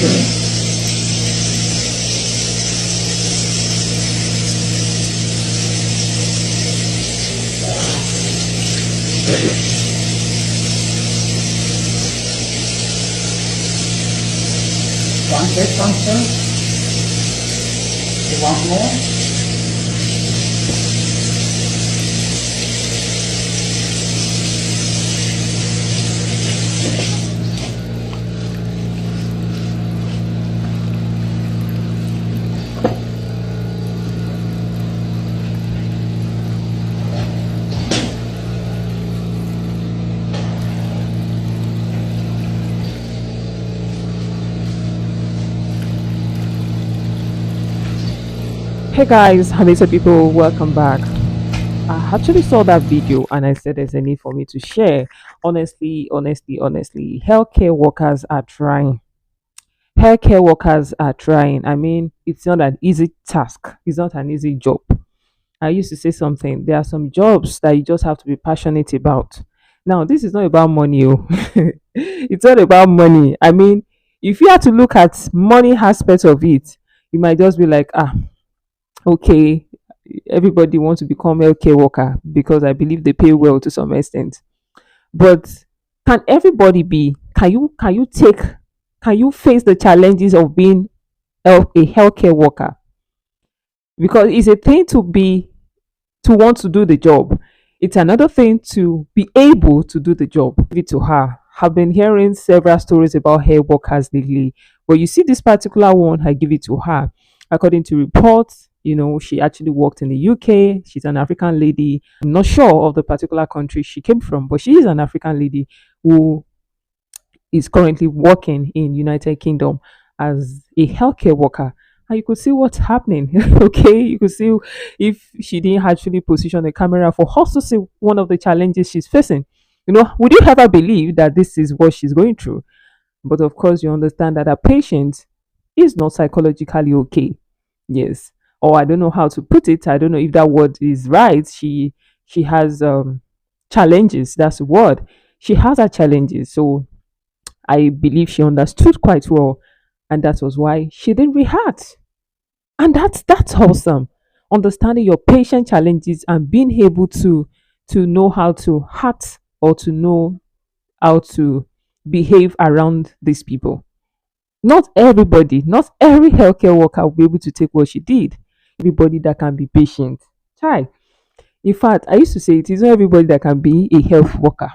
Okay. Function. You want more? Hey guys, Hamisa people, welcome back. I actually saw that video and I said there's a need for me to share. Honestly, healthcare workers are trying. Healthcare workers are trying. I mean, it's not an easy task, it's not an easy job. I used to say something. There are some jobs that you just have to be passionate about. Now, this is not about money. Oh. It's not about money. I mean, if you have to look at money aspect of it, you might just be like, okay, everybody wants to become healthcare worker because I believe they pay well to some extent. But can everybody be? Can you face the challenges of being a healthcare worker? Because it's a thing to want to do the job. It's another thing to be able to do the job. Give it to her. Have been hearing several stories about hair workers lately, but you see this particular one, I give it to her. According to reports, she actually worked in the UK. She's an African lady. I'm not sure of the particular country she came from, but she is an African lady who is currently working in United Kingdom as a healthcare worker. And you could see what's happening. Okay, you could see if she didn't actually position the camera for us to see one of the challenges she's facing. Would you ever believe that this is what she's going through? But of course, you understand that a patient is not psychologically okay. Yes, or I don't know how to put it. I don't know if that word is right. She has challenges. That's the word. She has her challenges. So I believe she understood quite well, and that was why she didn't react. And that's awesome. Understanding your patient challenges and being able to know how to act or to know how to behave around these people. Not everybody, not every healthcare worker will be able to take what she did. Everybody that can be patient. Try. In fact, I used to say it is not everybody that can be a health worker.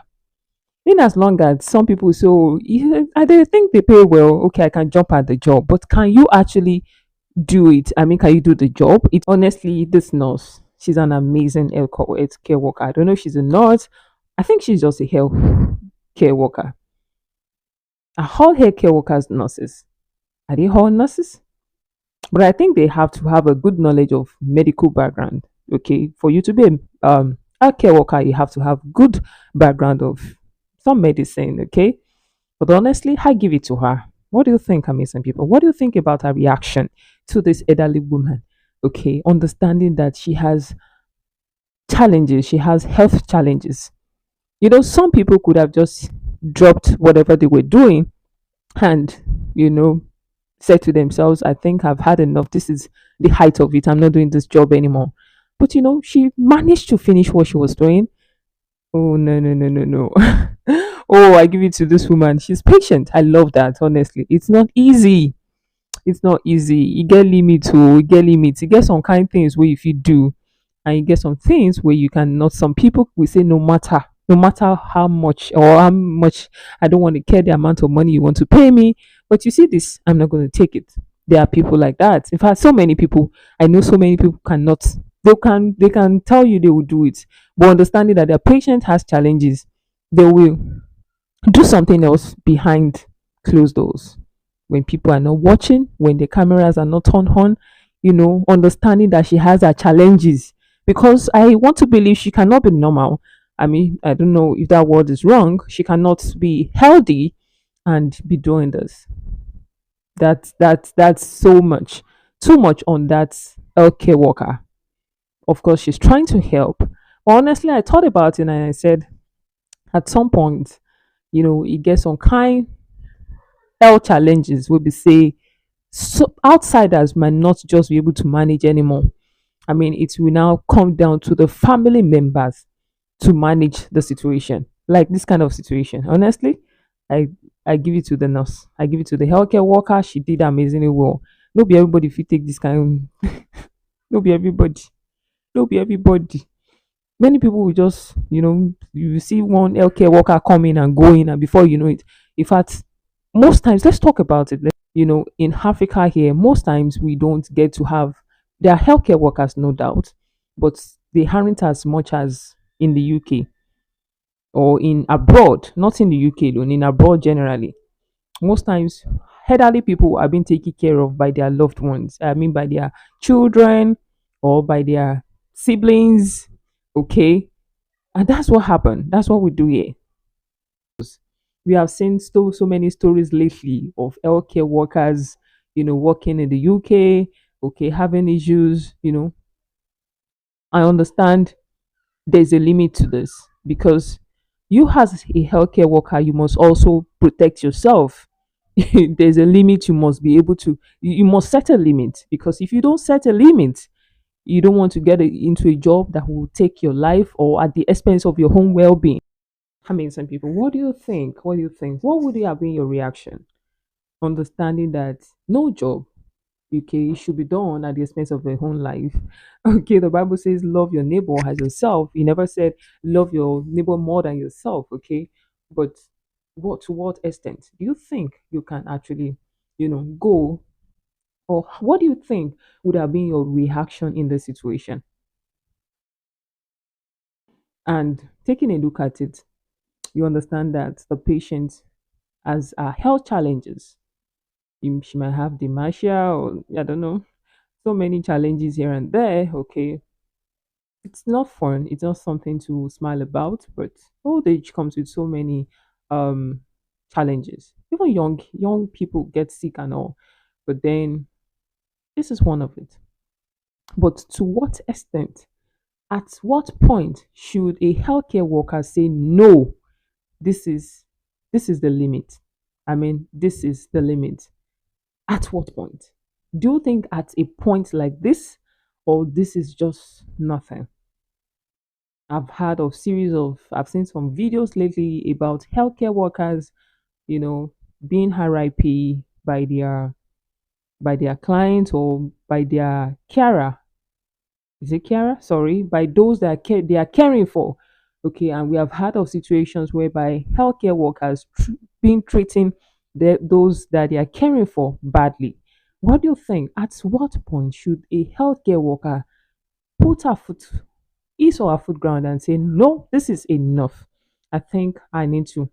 In as long as some people so yeah, they think they pay well, okay, I can jump at the job. But can you actually do it? I mean, can you do the job? It honestly, this nurse, she's an amazing health care worker. I don't know if she's a nurse. I think she's just a health care worker. Are all healthcare workers nurses? Are they all nurses? But I think they have to have a good knowledge of medical background. Okay, for you to be a care worker, you have to have good background of some medicine. Okay, but honestly, I give it to her. What do you think, amazing people? What do you think about her reaction to this elderly woman? Okay, understanding that she has challenges, she has health challenges. Some people could have just dropped whatever they were doing and, you know, said to themselves, I think I've had enough. This is the height of it. I'm not doing this job anymore. But, she managed to finish what she was doing. Oh, no, no, no, no, no. Oh, I give it to this woman. She's patient. I love that, honestly. It's not easy. It's not easy. You get limits, you get limits. You get some kind things where if you do, and you get some things where you cannot. Some people will say, no matter how much or how much I don't want to care the amount of money you want to pay me, but you see this, I'm not going to take it. There are people like that. In fact, so many people, I know so many people cannot. They can tell you they will do it, but understanding that their patient has challenges, they will do something else behind closed doors when people are not watching, when the cameras are not turned on, understanding that she has her challenges. Because I want to believe she cannot be normal. I mean, I don't know if that word is wrong. She cannot be healthy and be doing this. That's so much, too much on that healthcare worker. Of course, she's trying to help. But honestly, I thought about it and I said, at some point, it gets some kind. health challenges will be say so outsiders might not just be able to manage anymore. I mean, it will now come down to the family members to manage the situation. Like this kind of situation. Honestly, I I give it to the nurse. I give it to the healthcare worker. She did amazingly well. No be everybody if you take this kind. No be everybody. No be everybody. Many people will just, you see one healthcare worker coming and going, and before you know it, in fact, most times, let's talk about it. In Africa here, most times we don't get to have, there are healthcare workers, no doubt, but they aren't as much as in the UK or in abroad, not in the UK alone, in abroad generally. Most times, elderly people are being taken care of by their loved ones. I mean, by their children or by their siblings. Okay, and that's what happened. That's what we do here. We have seen so many stories lately of healthcare workers, working in the UK, okay, having issues. I understand there's a limit to this because you as a healthcare worker, you must also protect yourself. There's a limit you must be able to, you must set a limit, because if you don't set a limit, you don't want to get into a job that will take your life or at the expense of your own well-being. I mean, some people, what do you think? What do you think? What would have been your reaction? Understanding that no job, okay, should be done at the expense of your own life. Okay, the Bible says, love your neighbor as yourself. He never said, love your neighbor more than yourself, okay? But to what extent do you think you can actually, go? Or what do you think would have been your reaction in the situation? And taking a look at it, you understand that the patient has health challenges. She might have dementia, or I don't know, so many challenges here and there. Okay, it's not fun. It's not something to smile about. But old age comes with so many um challenges. Even young people get sick and all. But then this is one of it. But to what extent? At what point should a healthcare worker say no? This is the limit. I mean, this is the limit. At what point? Do you think at a point like this, or this is just nothing? I've seen some videos lately about healthcare workers, you know, being RIP by their clients or by their carer. Is it carer? Sorry, by those that they are caring for. Okay, and we have heard of situations whereby healthcare workers being treating those that they are caring for badly. What do you think? At what point should a healthcare worker put her foot, his or her foot ground, and say, no, this is enough? I think I need to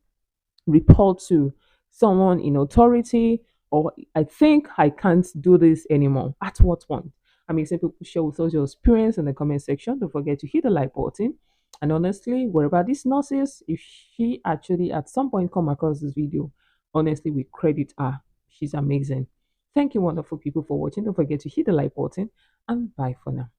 report to someone in authority, or I think I can't do this anymore. At what point? I mean, some people share with us your experience in the comment section. Don't forget to hit the like button. And honestly, wherever this nurse is, if she actually at some point come across this video, honestly, we credit her. She's amazing. Thank you, wonderful people, for watching. Don't forget to hit the like button, and bye for now.